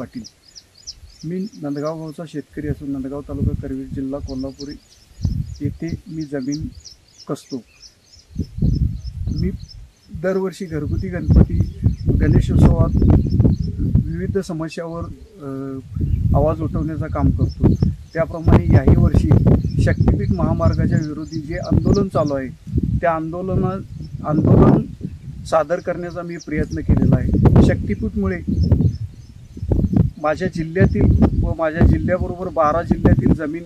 पाटील। मी नंदगाव गावचा शेतकरी असून नंदगाव तालुका करवीर जिल्हा कोल्हापूर येथे मी जमीन कसतो। मी दरवर्षी घरगुती गणपती गणेशोत्सवात विविध समस्यावर आवाज उठवण्याचं काम करतो। त्याप्रमाणे याही वर्षी शक्तिपीठ महामार्गाच्या विरोधी जे आंदोलन चालू आहे त्या आंदोलन सादर करण्याचा मी प्रयत्न केलेला आहे। शक्तिपीठमुळे माझ्या जिल्ह्यातील व माझ्या जिल्ह्याबरोबर 12 जिल्ह्यातील जमीन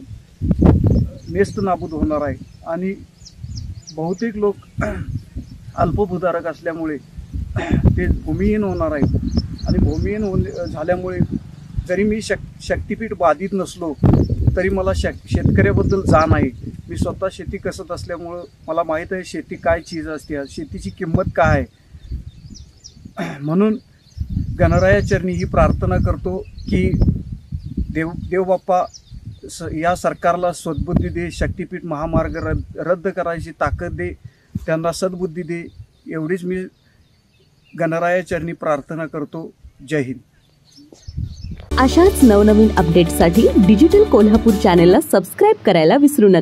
नेस्तनाबूद होणार आहे आणि बहुतेक लोक अल्पभूधारक असल्यामुळे ते भूमिहीन होणार आहेत आणि भूमिहीन झाल्यामुळे जरी मी शक्तिपीठ बाधित नसलो तरी मला शेतकऱ्याबद्दल जाण आहे। मी स्वतः शेती कसत असल्यामुळं मला माहीत आहे शेती काय चीज असते, शेतीची किंमत काय आहे। म्हणून गणरायाचरणी ही प्रार्थना करतो की देवबाप्पा या सरकारला सद्बुद्धी दे, शक्तिपीठ महामार्ग रद्द करायची ताकद दे, त्यांना सद्बुद्धी दे, एवढीच मी गणरायाचरणी प्रार्थना करतो। जय हिंद। अशाच नवनवीन अपडेट्ससाठी डिजिटल कोल्हापूर चॅनेलला सबस्क्राइब करायला विसरू नका।